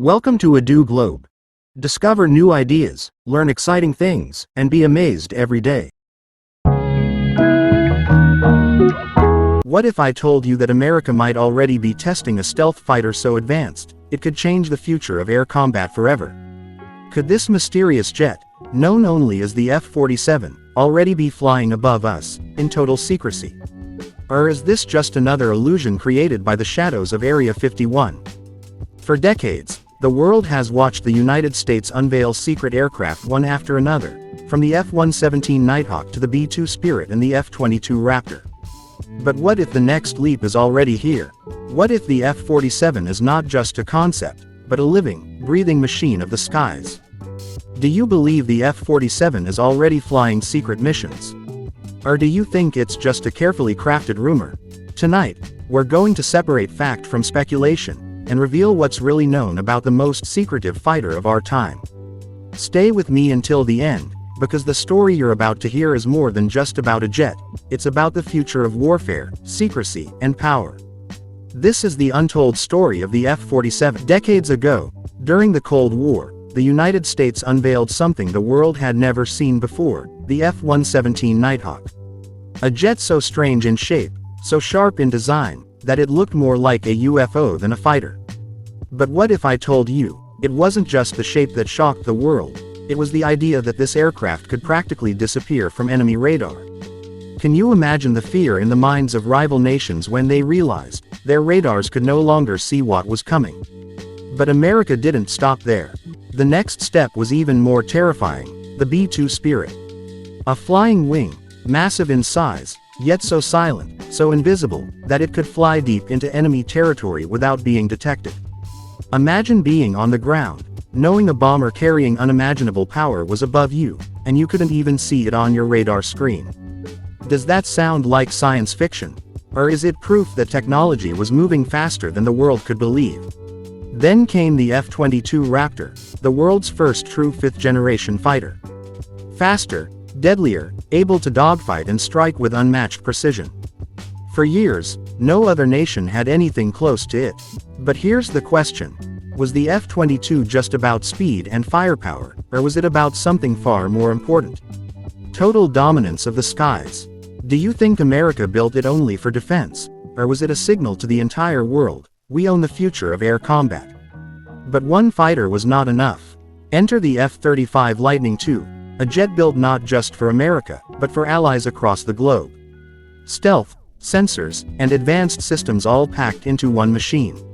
Welcome to Adu Globe. Discover new ideas, learn exciting things, and be amazed every day. What if I told you that America might already be testing a stealth fighter so advanced, it could change the future of air combat forever? Could this mysterious jet, known only as the F-47, already be flying above us, in total secrecy? Or is this just another illusion created by the shadows of Area 51? For decades, the world has watched the United States unveil secret aircraft one after another, from the F-117 Nighthawk to the B-2 Spirit and the F-22 Raptor. But what if the next leap is already here? What if the F-47 is not just a concept, but a living, breathing machine of the skies? Do you believe the F-47 is already flying secret missions? Or do you think it's just a carefully crafted rumor? Tonight, we're going to separate fact from speculation, and reveal what's really known about the most secretive fighter of our time. Stay with me until the end, because the story you're about to hear is more than just about a jet, it's about the future of warfare, secrecy, and power. This is the untold story of the F-47. Decades ago, during the Cold War, the United States unveiled something the world had never seen before, the F-117 Nighthawk. A jet so strange in shape, so sharp in design, that it looked more like a UFO than a fighter. But what if I told you, it wasn't just the shape that shocked the world, it was the idea that this aircraft could practically disappear from enemy radar. Can you imagine the fear in the minds of rival nations when they realized their radars could no longer see what was coming? But America didn't stop there. The next step was even more terrifying, the B-2 Spirit. A flying wing, massive in size, yet so silent, so invisible, that it could fly deep into enemy territory without being detected. Imagine being on the ground, knowing a bomber carrying unimaginable power was above you, and you couldn't even see it on your radar screen. Does that sound like science fiction? Or is it proof that technology was moving faster than the world could believe? Then came the F-22 Raptor, the world's first true fifth-generation fighter. Faster, deadlier, able to dogfight and strike with unmatched precision. For years, no other nation had anything close to it. But here's the question. Was the F-22 just about speed and firepower, or was it about something far more important? Total dominance of the skies. Do you think America built it only for defense, or was it a signal to the entire world, we own the future of air combat? But one fighter was not enough. Enter the F-35 Lightning II, a jet built not just for America, but for allies across the globe. Stealth, sensors, and advanced systems all packed into one machine.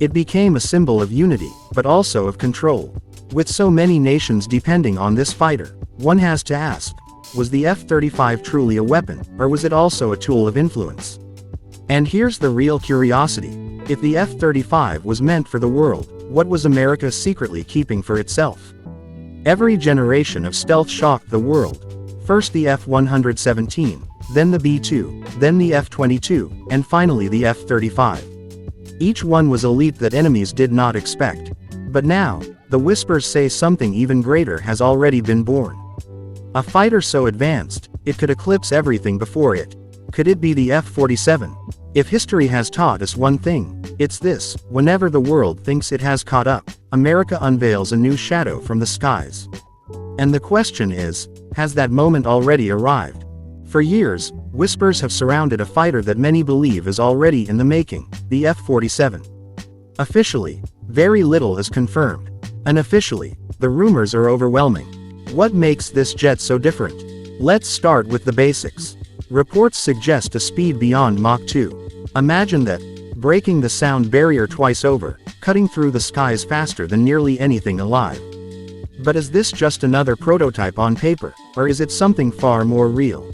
It became a symbol of unity, but also of control. With so many nations depending on this fighter, one has to ask, was the F-35 truly a weapon, or was it also a tool of influence? And here's the real curiosity. If the F-35 was meant for the world, what was America secretly keeping for itself? Every generation of stealth shocked the world. First the F-117, then the B-2, then the F-22, and finally the F-35. Each one was a leap that enemies did not expect. But now, the whispers say something even greater has already been born. A fighter so advanced, it could eclipse everything before it. Could it be the F-47? If history has taught us one thing, it's this: whenever the world thinks it has caught up, America unveils a new shadow from the skies. And the question is, has that moment already arrived? For years, whispers have surrounded a fighter that many believe is already in the making, the F-47. Officially, very little is confirmed. Unofficially, the rumors are overwhelming. What makes this jet so different? Let's start with the basics. Reports suggest a speed beyond Mach 2. Imagine that, breaking the sound barrier twice over, cutting through the skies faster than nearly anything alive. But is this just another prototype on paper, or is it something far more real?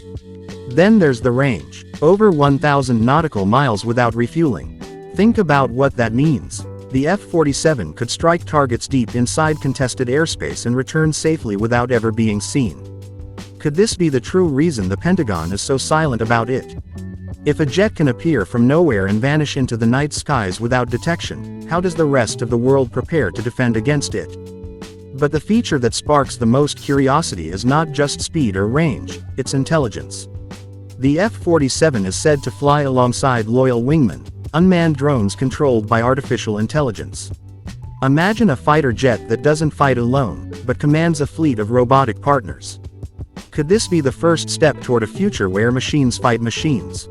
Then there's the range. Over 1,000 nautical miles without refueling. Think about what that means. The F-47 could strike targets deep inside contested airspace and return safely without ever being seen. Could this be the true reason the Pentagon is so silent about it? If a jet can appear from nowhere and vanish into the night skies without detection, how does the rest of the world prepare to defend against it? But the feature that sparks the most curiosity is not just speed or range, it's intelligence. The F-47 is said to fly alongside loyal Wingman, unmanned drones controlled by artificial intelligence. Imagine a fighter jet that doesn't fight alone, but commands a fleet of robotic partners. Could this be the first step toward a future where machines fight machines?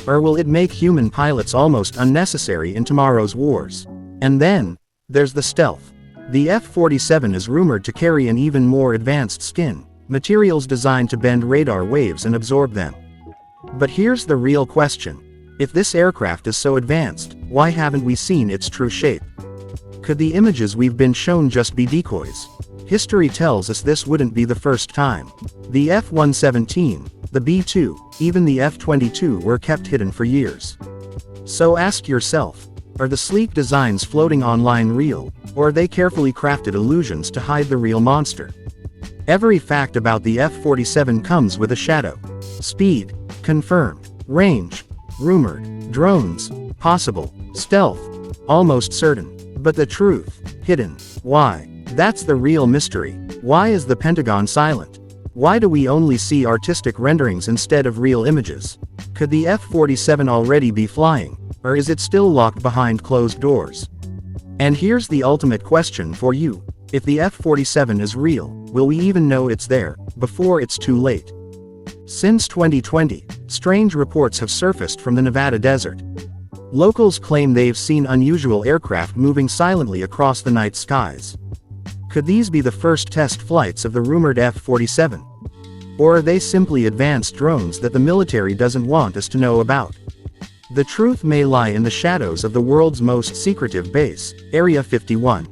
Or will it make human pilots almost unnecessary in tomorrow's wars? And then, there's the stealth. The F-47 is rumored to carry an even more advanced skin, materials designed to bend radar waves and absorb them. But here's the real question. If this aircraft is so advanced, why haven't we seen its true shape? Could the images we've been shown just be decoys? History tells us this wouldn't be the first time. The F-117, the B-2, even the F-22 were kept hidden for years. So ask yourself, are the sleek designs floating online real, or are they carefully crafted illusions to hide the real monster? Every fact about the F-47 comes with a shadow. Speed, confirmed. Range, rumored. Drones, possible. Stealth, almost certain. But the truth, hidden. Why? That's the real mystery. Why is the Pentagon silent? Why do we only see artistic renderings instead of real images? Could the F-47 already be flying, or is it still locked behind closed doors? And here's the ultimate question for you. If the F-47 is real, will we even know it's there, before it's too late? Since 2020, strange reports have surfaced from the Nevada desert. Locals claim they've seen unusual aircraft moving silently across the night skies. Could these be the first test flights of the rumored F-47? Or are they simply advanced drones that the military doesn't want us to know about? The truth may lie in the shadows of the world's most secretive base, Area 51.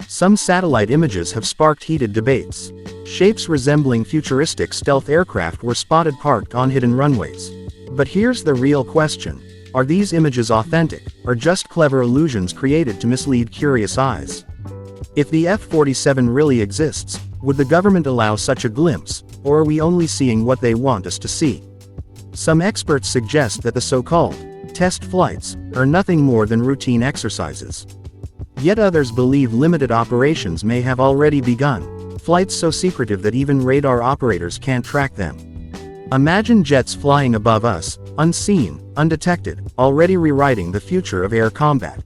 Some satellite images have sparked heated debates. Shapes resembling futuristic stealth aircraft were spotted parked on hidden runways. But here's the real question. Are these images authentic, or just clever illusions created to mislead curious eyes? If the F-47 really exists, would the government allow such a glimpse, or are we only seeing what they want us to see? Some experts suggest that the so-called test flights are nothing more than routine exercises. Yet others believe limited operations may have already begun, flights so secretive that even radar operators can't track them. Imagine jets flying above us, unseen, undetected, already rewriting the future of air combat.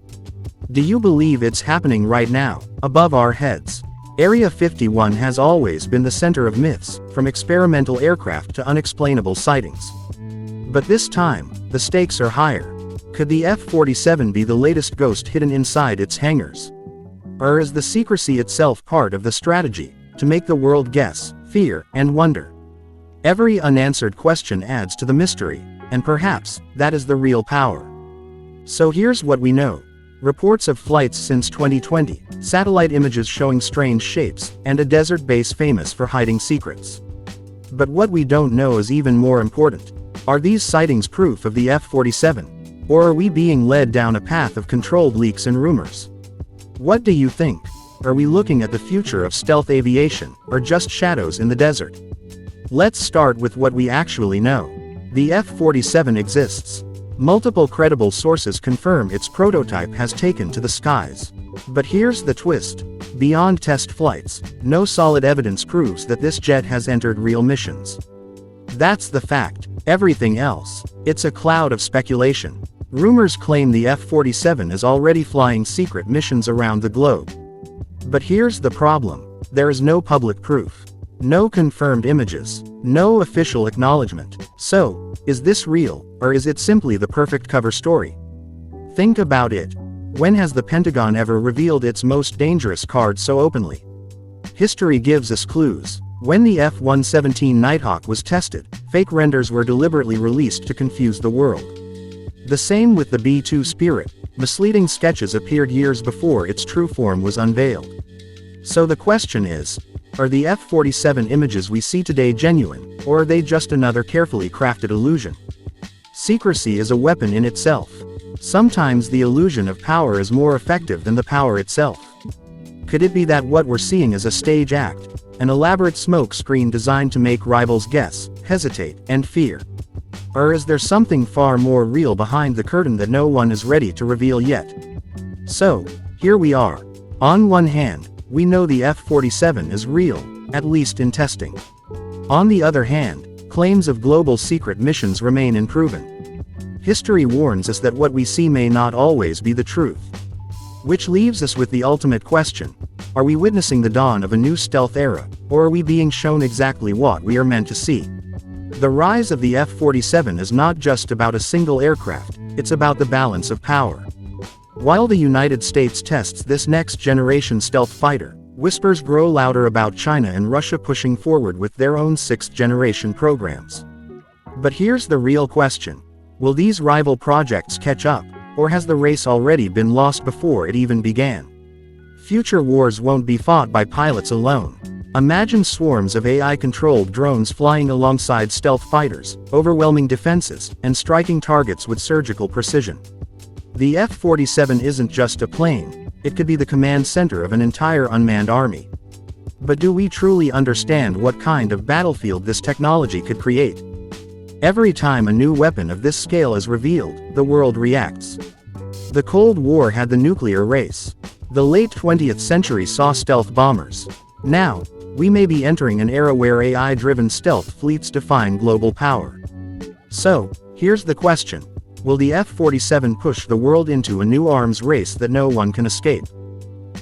Do you believe it's happening right now, above our heads? Area 51 has always been the center of myths, from experimental aircraft to unexplainable sightings. But this time, the stakes are higher. Could the F-47 be the latest ghost hidden inside its hangars? Or is the secrecy itself part of the strategy, to make the world guess, fear, and wonder? Every unanswered question adds to the mystery, and perhaps, that is the real power. So here's what we know. Reports of flights since 2020, satellite images showing strange shapes, and a desert base famous for hiding secrets. But what we don't know is even more important. Are these sightings proof of the F-47? Or are we being led down a path of controlled leaks and rumors? What do you think? Are we looking at the future of stealth aviation, or just shadows in the desert? Let's start with what we actually know. The F-47 exists. Multiple credible sources confirm its prototype has taken to the skies. But here's the twist. Beyond test flights, no solid evidence proves that this jet has entered real missions. That's the fact. Everything else, it's a cloud of speculation. Rumors claim the F-47 is already flying secret missions around the globe. But here's the problem. There is no public proof. No confirmed images. No official acknowledgement. So, is this real, or is it simply the perfect cover story? Think about it. When has the Pentagon ever revealed its most dangerous card so openly? History gives us clues. When the F-117 Nighthawk was tested, fake renders were deliberately released to confuse the world. The same with the B-2 Spirit. Misleading sketches appeared years before its true form was unveiled. So the question is, are the F-47 images we see today genuine, or are they just another carefully crafted illusion? Secrecy is a weapon in itself. Sometimes the illusion of power is more effective than the power itself. Could it be that what we're seeing is a stage act, an elaborate smoke screen designed to make rivals guess, hesitate, and fear? Or is there something far more real behind the curtain that no one is ready to reveal yet? So, here we are. On one hand, we know the F-47 is real, at least in testing. On the other hand, claims of global secret missions remain unproven. History warns us that what we see may not always be the truth. Which leaves us with the ultimate question. Are we witnessing the dawn of a new stealth era, or are we being shown exactly what we are meant to see? The rise of the F-47 is not just about a single aircraft, it's about the balance of power. While the United States tests this next-generation stealth fighter, whispers grow louder about China and Russia pushing forward with their own sixth-generation programs. But here's the real question. Will these rival projects catch up, or has the race already been lost before it even began? Future wars won't be fought by pilots alone. Imagine swarms of AI-controlled drones flying alongside stealth fighters, overwhelming defenses, and striking targets with surgical precision. The F-47 isn't just a plane, it could be the command center of an entire unmanned army. But do we truly understand what kind of battlefield this technology could create? Every time a new weapon of this scale is revealed, the world reacts. The Cold War had the nuclear race. The late 20th century saw stealth bombers. Now, we may be entering an era where AI-driven stealth fleets define global power. So, here's the question. Will the F-47 push the world into a new arms race that no one can escape?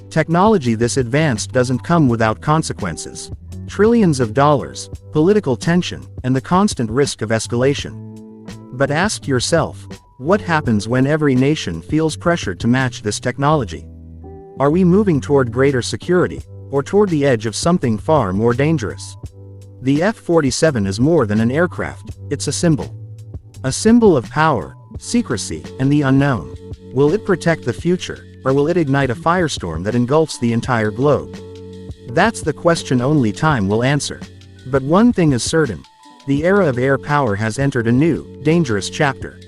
Technology this advanced doesn't come without consequences. Trillions of dollars, political tension, and the constant risk of escalation. But ask yourself, what happens when every nation feels pressured to match this technology? Are we moving toward greater security, or toward the edge of something far more dangerous? The F-47 is more than an aircraft, it's a symbol. A symbol of power, secrecy, and the unknown. Will it protect the future, or will it ignite a firestorm that engulfs the entire globe? That's the question only time will answer. But one thing is certain. The era of air power has entered a new, dangerous chapter.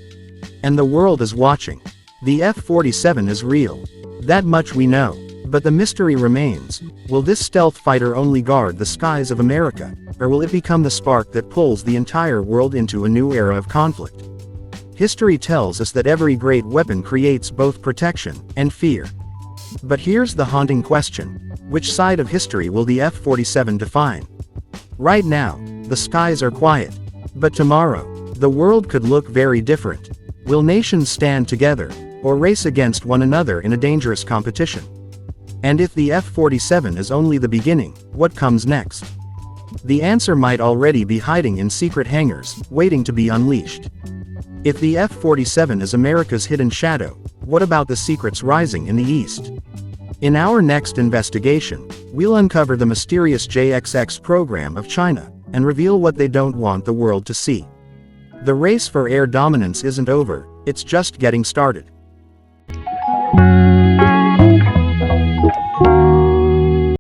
And the world is watching. The F-47 is real. That much we know. But the mystery remains. Will this stealth fighter only guard the skies of America, or will it become the spark that pulls the entire world into a new era of conflict? History tells us that every great weapon creates both protection and fear. But here's the haunting question. Which side of history will the F-47 define? Right now, the skies are quiet. But tomorrow, the world could look very different. Will nations stand together, or race against one another in a dangerous competition? And if the F-47 is only the beginning, what comes next? The answer might already be hiding in secret hangars, waiting to be unleashed. If the F-47 is America's hidden shadow, what about the secrets rising in the East? In our next investigation, we'll uncover the mysterious JXX program of China, and reveal what they don't want the world to see. The race for air dominance isn't over, it's just getting started.